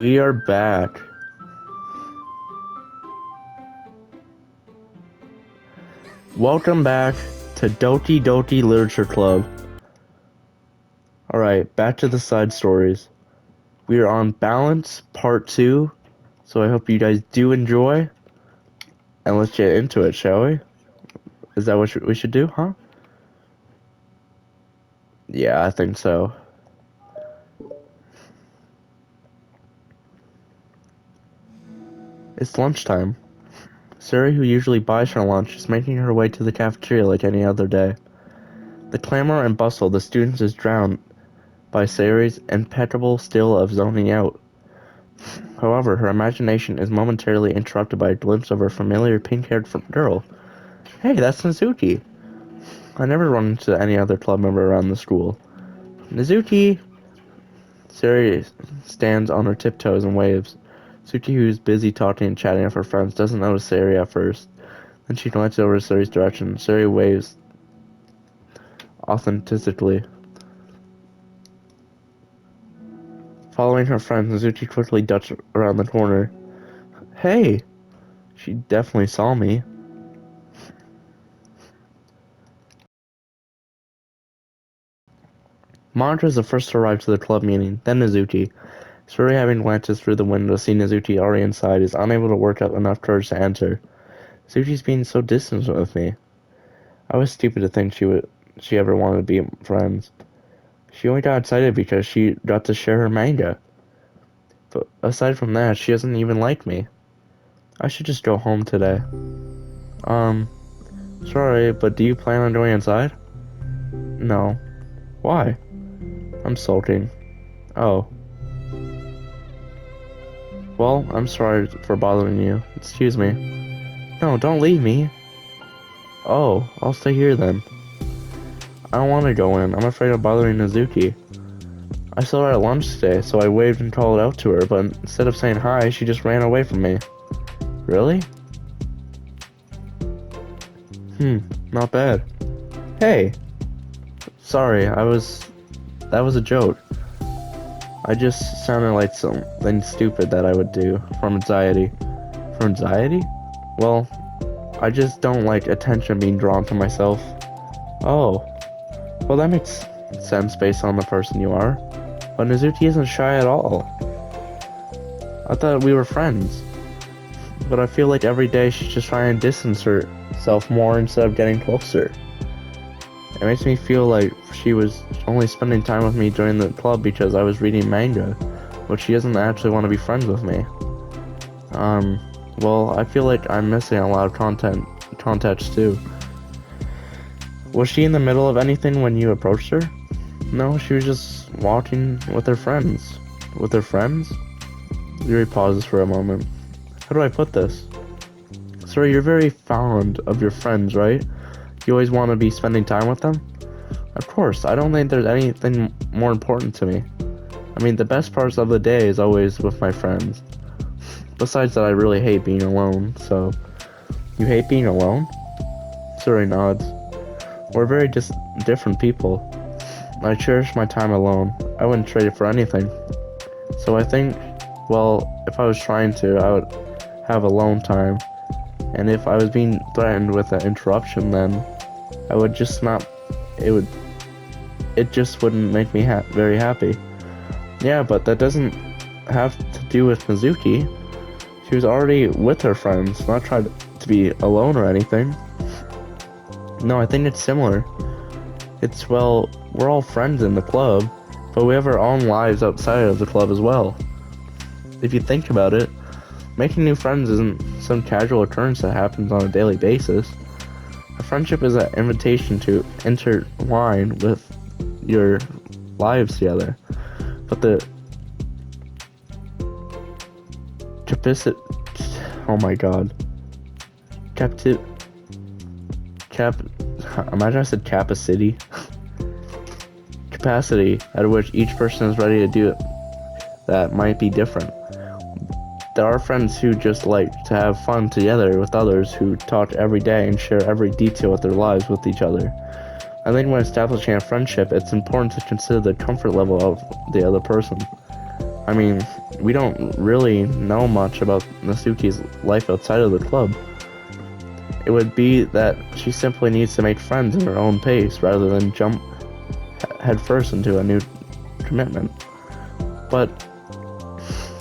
We are back. Welcome back to Doki Doki Literature Club. Alright, back to the side stories. We are on Balance Part 2, so I hope you guys do enjoy. And let's get into it, shall we? Is that what we should do, huh? Yeah, I think so. It's lunchtime. Suri, who usually buys her lunch, is making her way to the cafeteria like any other day. The clamor and bustle of the students is drowned by Sari's impeccable still of zoning out. However, her imagination is momentarily interrupted by a glimpse of her familiar pink-haired girl. Hey, that's Nizuki! I never run into any other club member around the school. Nizuki! Sari stands on her tiptoes and waves. Suki, who's busy talking and chatting with her friends, doesn't notice Sari at first. Then she glances over Sari's direction. Sari waves authentically. Following her friends, Nizuki quickly ducks around the corner. Hey! She definitely saw me. Monica is the first to arrive to the club meeting, then Nizuki. Suri, having glances through the window, seeing Nizuki already inside, is unable to work up enough courage to enter. Nizuki's being so distant with me. I was stupid to think she ever wanted to be friends. She only got excited because she got to share her manga. But aside from that, she doesn't even like me. I should just go home today. Sorry, but do you plan on going inside? No. Why? I'm sulking. Oh. Well, I'm sorry for bothering you. Excuse me. No, don't leave me. Oh, I'll stay here then. I don't want to go in. I'm afraid of bothering Nizuki. I saw her at lunch today, so I waved and called out to her, but instead of saying hi, she just ran away from me. Really? Not bad. Hey! Sorry, that was a joke. I just sounded like something stupid that I would do from anxiety. From anxiety? Well, I just don't like attention being drawn to myself. Oh. Well, that makes sense based on the person you are. But Nizuki isn't shy at all. I thought we were friends. But I feel like every day she's just trying to distance herself more instead of getting closer. It makes me feel like she was only spending time with me during the club because I was reading manga, but she doesn't actually want to be friends with me. Well, I feel like I'm missing a lot of context too. Was she in the middle of anything when you approached her? No, she was just walking with her friends. With her friends? Yuri pauses for a moment. How do I put this? Sorry, you're very fond of your friends, right? You always want to be spending time with them? Of course, I don't think there's anything more important to me. I mean, the best parts of the day is always with my friends. Besides that, I really hate being alone, so... You hate being alone? Suri nods. We're very different people. I cherish my time alone. I wouldn't trade it for anything. So I think, well, if I was trying to, I would have alone time. And if I was being threatened with an interruption, then I would just not... It just wouldn't make me very happy. Yeah, but that doesn't have to do with Mizuki. She was already with her friends, not trying to be alone or anything. No, I think it's similar. It's, well, we're all friends in the club, but we have our own lives outside of the club as well. If you think about it, making new friends isn't some casual occurrence that happens on a daily basis. A friendship is an invitation to intertwine with your lives together. But the capacity, oh my god, imagine I said capacity. Capacity at which each person is ready to do it, that might be different. There are friends who just like to have fun together with others who talk every day and share every detail of their lives with each other. I think when establishing a friendship, it's important to consider the comfort level of the other person. I mean, we don't really know much about Natsuki's life outside of the club. It would be that she simply needs to make friends at her own pace rather than jump headfirst into a new commitment. But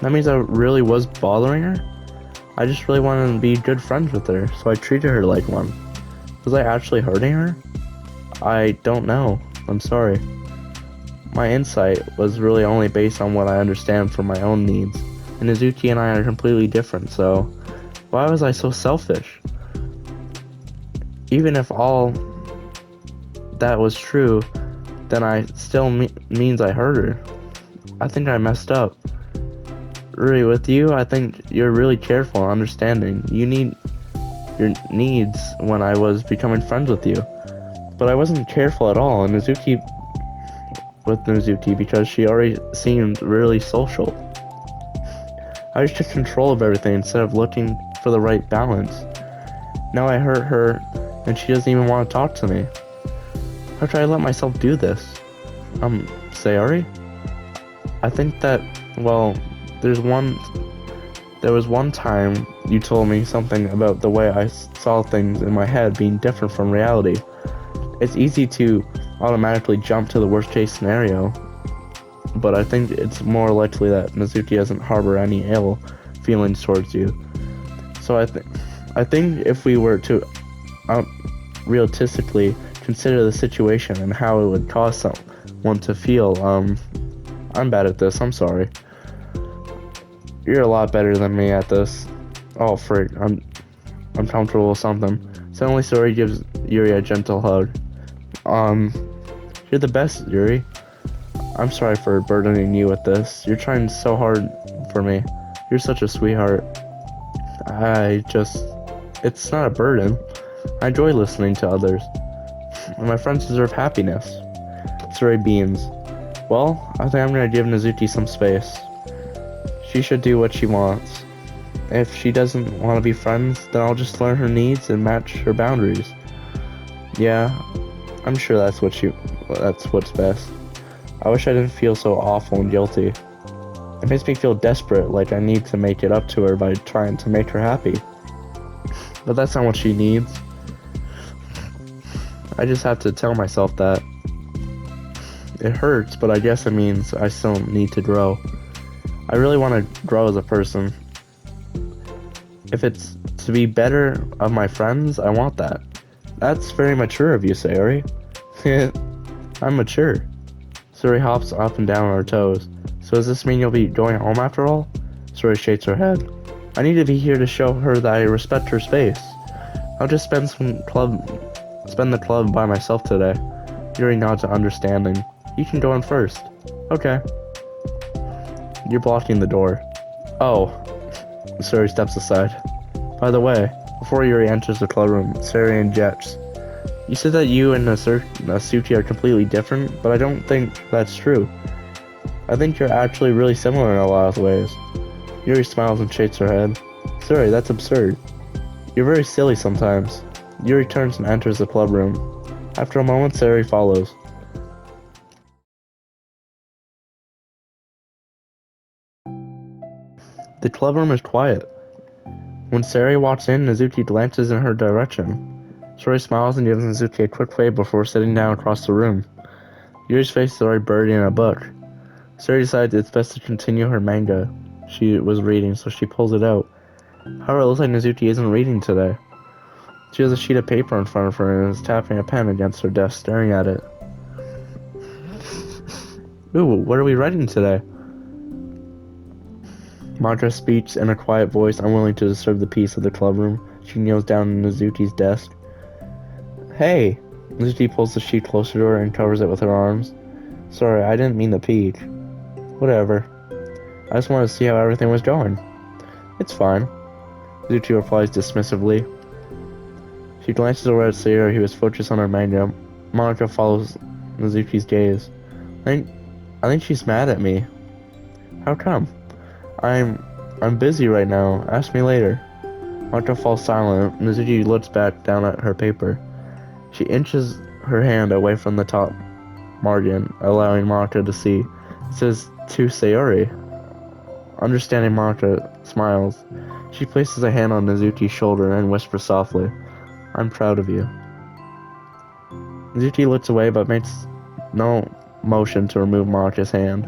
that means I really was bothering her. I just really wanted to be good friends with her, so I treated her like one. Was I actually hurting her? I don't know. I'm sorry. My insight was really only based on what I understand from my own needs, and Izuki and I are completely different, so why was I so selfish? Even if all that was true, then I still means I hurt her. I think I messed up. Really, with you, I think you're really careful and understanding. You need your needs when I was becoming friends with you. But I wasn't careful at all, and Mizuki because she already seemed really social. I just took control of everything instead of looking for the right balance. Now I hurt her, and she doesn't even want to talk to me. How could I let myself do this? Sayori? I think that, well, there was one time you told me something about the way I saw things in my head being different from reality. It's easy to automatically jump to the worst case scenario, but I think it's more likely that Natsuki doesn't harbor any ill feelings towards you. So I think if we were to realistically consider the situation and how it would cause someone to feel, I'm bad at this, I'm sorry. You're a lot better than me at this. Oh frick, I'm comfortable with something. Suddenly Sayori gives Yuri a gentle hug. You're the best, Yuri. I'm sorry for burdening you with this. You're trying so hard for me. You're such a sweetheart. It's not a burden. I enjoy listening to others. And my friends deserve happiness. Sayori beams. Well, I think I'm gonna give Nazuki some space. She should do what she wants. If she doesn't want to be friends, then I'll just learn her needs and match her boundaries. Yeah, I'm sure that's what's best. I wish I didn't feel so awful and guilty. It makes me feel desperate, like I need to make it up to her by trying to make her happy. But that's not what she needs. I just have to tell myself that. It hurts, but I guess it means I still need to grow. I really want to grow as a person. If it's to be better of my friends, I want that. That's very mature of you, Sayori. I'm mature. Sayori hops up and down on her toes. So does this mean you'll be going home after all? Sayori shakes her head. I need to be here to show her that I respect her space. I'll just spend the club by myself today. Yuri nods understanding. You can go in first. Okay. You're blocking the door. Oh. Sayori steps aside. By the way, before Yuri enters the club room, Sayori injects. You said that you and Natsuki are completely different, but I don't think that's true. I think you're actually really similar in a lot of ways. Yuri smiles and shakes her head. Sayori, that's absurd. You're very silly sometimes. Yuri turns and enters the club room. After a moment, Sayori follows. The club room is quiet. When Sayori walks in, Nazuki glances in her direction. Sayori smiles and gives Nazuki a quick wave before sitting down across the room. Yuri's face is already buried in a book. Sayori decides it's best to continue her manga she was reading, so she pulls it out. However, it looks like Nazuki isn't reading today. She has a sheet of paper in front of her and is tapping a pen against her desk, staring at it. Ooh, what are we writing today? Madara speaks in a quiet voice, unwilling to disturb the peace of the club room. She kneels down on Nazuki's desk. Hey! Nazuki pulls the sheet closer to her and covers it with her arms. Sorry, I didn't mean to peek. Whatever. I just wanted to see how everything was going. It's fine. Nazuki replies dismissively. She glances over at Sayori, who is focused on her manga. Monica follows Nazuki's gaze. I think she's mad at me. How come? I'm busy right now. Ask me later. Monica falls silent. Nazuki looks back down at her paper. She inches her hand away from the top margin, allowing Monica to see. It says, to Sayori. Understanding Monica smiles. She places a hand on Mizuki's shoulder and whispers softly, I'm proud of you. Mizuki looks away but makes no motion to remove Monica's hand.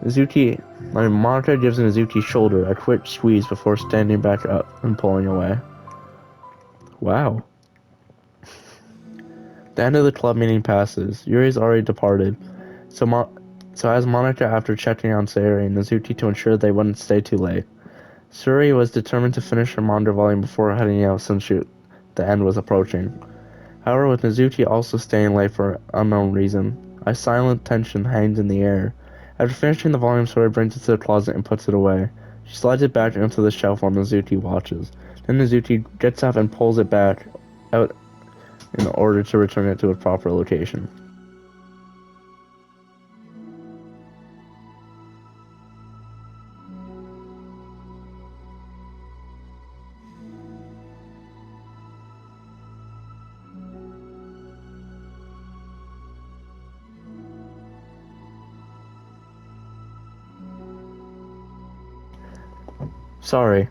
Monica gives Mizuki's shoulder a quick squeeze before standing back up and pulling away. Wow. The end of the club meeting passes. Yuri's already departed. So as Monica, after checking on Sayuri and Mizuki to ensure they wouldn't stay too late, Sayuri was determined to finish her manga volume before heading out since the end was approaching. However, with Mizuki also staying late for unknown reason, a silent tension hangs in the air. After finishing the volume, Sayuri brings it to the closet and puts it away. She slides it back into the shelf while Mizuki watches. Then Mizuki gets up and pulls it back out in order to return it to its proper location. Sorry.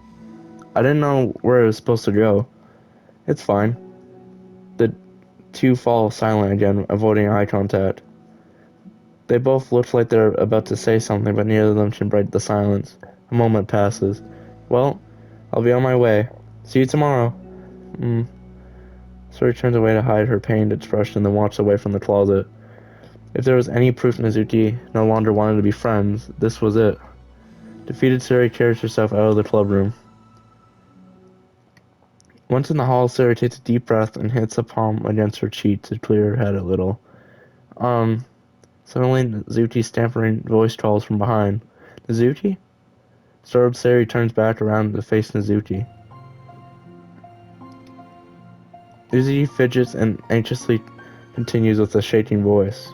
I didn't know where it was supposed to go. It's fine. The two fall silent again, avoiding eye contact. They both look like they're about to say something, but neither of them can break the silence. A moment passes. Well, I'll be on my way. See you tomorrow. Sori turns away to hide her pained expression, then walks away from the closet. If there was any proof Mizuki no longer wanted to be friends, this was it. Defeated, Sari carries herself out of the clubroom. Once in the hall, Sari takes a deep breath and hits a palm against her cheek to clear her head a little. Suddenly, Mizuki's stammering voice calls from behind. Mizuki? Startled, Sari turns back around to face Mizuki. Mizuki fidgets and anxiously continues with a shaking voice.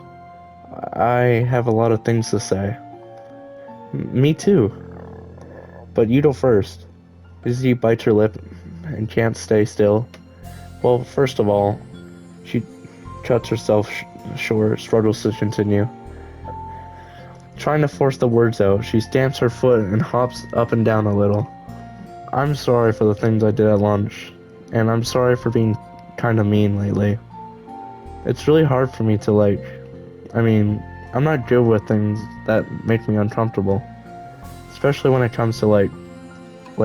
I have a lot of things to say. Me too. But you go first. Mizuki bites her lip and can't stay still. Well, first of all, she cuts herself short, struggles to continue. Trying to force the words out, she stamps her foot and hops up and down a little. I'm sorry for the things I did at lunch, and I'm sorry for being kind of mean lately. It's really hard for me to I'm not good with things that make me uncomfortable, especially when it comes to like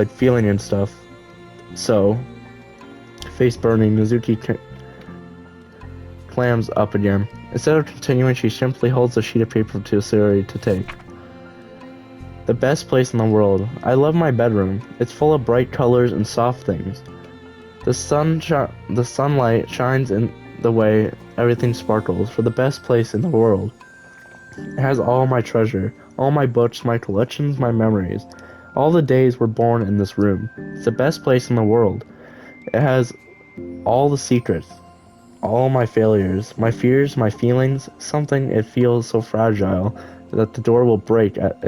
feeling and stuff. So, face burning, Mizuki clams up again. Instead of continuing, she simply holds a sheet of paper to Sayuri to take. The best place in the world. I love my bedroom. It's full of bright colors and soft things. The sunlight shines in the way everything sparkles. For the best place in the world. It has all my treasure, all my books, my collections, my memories. All the days were born in this room. It's the best place in the world. It has all the secrets, all my failures, my fears, my feelings. Something it feels so fragile that the door will break at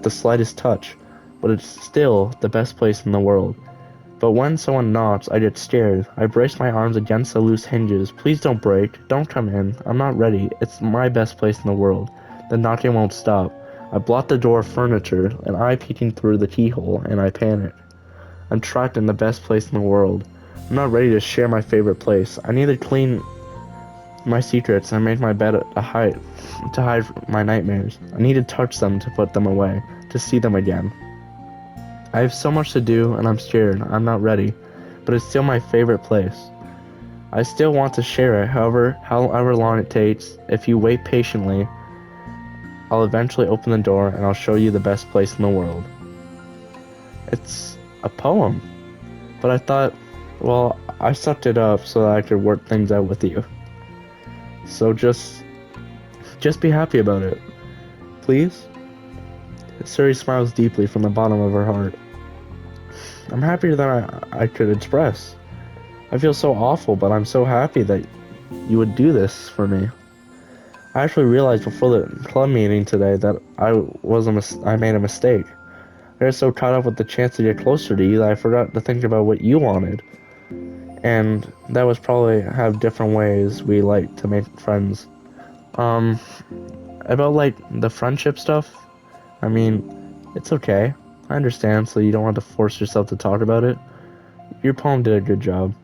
the slightest touch. But it's still the best place in the world. But when someone knocks, I get scared. I brace my arms against the loose hinges. Please don't break. Don't come in. I'm not ready. It's my best place in the world. The knocking won't stop. I block the door of furniture, an eye peeking through the keyhole, and I panic. I'm trapped in the best place in the world. I'm not ready to share my favorite place. I need to clean my secrets and make my bed to hide my nightmares. I need to touch them to put them away, to see them again. I have so much to do, and I'm scared. I'm not ready, but it's still my favorite place. I still want to share it, however long it takes. If you wait patiently, I'll eventually open the door, and I'll show you the best place in the world. It's a poem, but I thought, well, I sucked it up so that I could work things out with you. So just be happy about it, please? Suri smiles deeply from the bottom of her heart. I'm happier than I could express. I feel so awful, but I'm so happy that you would do this for me. I actually realized before the club meeting today that I made a mistake. I got so caught up with the chance to get closer to you that I forgot to think about what you wanted. And that was probably have different ways we like to make friends. About the friendship stuff, I mean, It's okay. I understand, so you don't want to force yourself to talk about it. Your poem did a good job.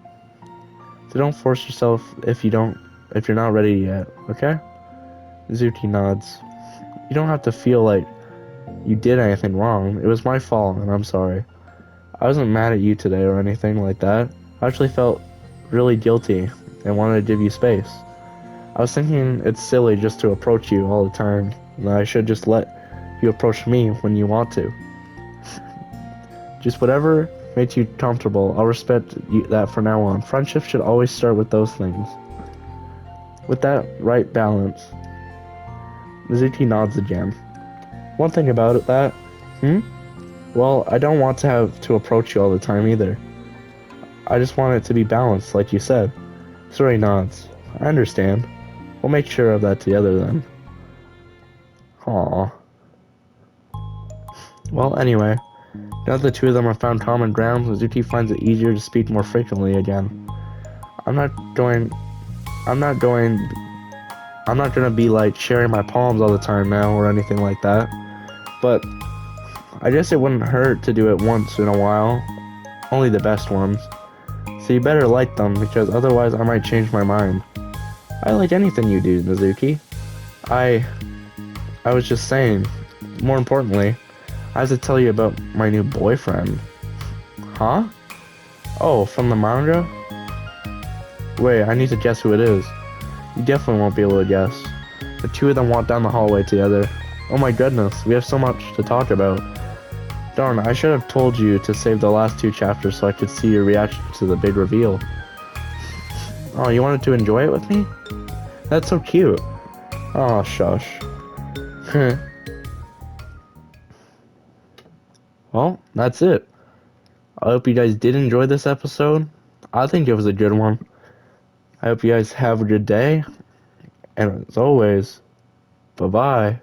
So don't force yourself if you're not ready yet, okay? Zuki nods. You don't have to feel like you did anything wrong. It was my fault, and I'm sorry. I wasn't mad at you today or anything like that. I actually felt really guilty and wanted to give you space. I was thinking it's silly just to approach you all the time, and I should just let you approach me when you want to. Just whatever makes you comfortable. I'll respect that from now on. Friendship should always start with those things. With that right balance. Mizuki nods again. One thing about it that, well, I don't want to have to approach you all the time either. I just want it to be balanced, like you said. Suri nods. I understand. We'll make sure of that together then. Aww. Well, anyway, now that the two of them have found common ground, Mizuki finds it easier to speak more frequently again. I'm not gonna be like sharing my poems all the time now or anything like that. But I guess it wouldn't hurt to do it once in a while. Only the best ones. So you better like them, because otherwise I might change my mind. I like anything you do, Mizuki. I was just saying, more importantly, I have to tell you about my new boyfriend. Huh? Oh, from the manga? Wait, I need to guess who it is. You definitely won't be able to guess. The two of them walk down the hallway together. Oh my goodness, we have so much to talk about. Darn, I should have told you to save the last two chapters so I could see your reaction to the big reveal. Oh, you wanted to enjoy it with me? That's so cute. Oh, shush. Well, that's it. I hope you guys did enjoy this episode. I think it was a good one. I hope you guys have a good day. And as always, bye-bye.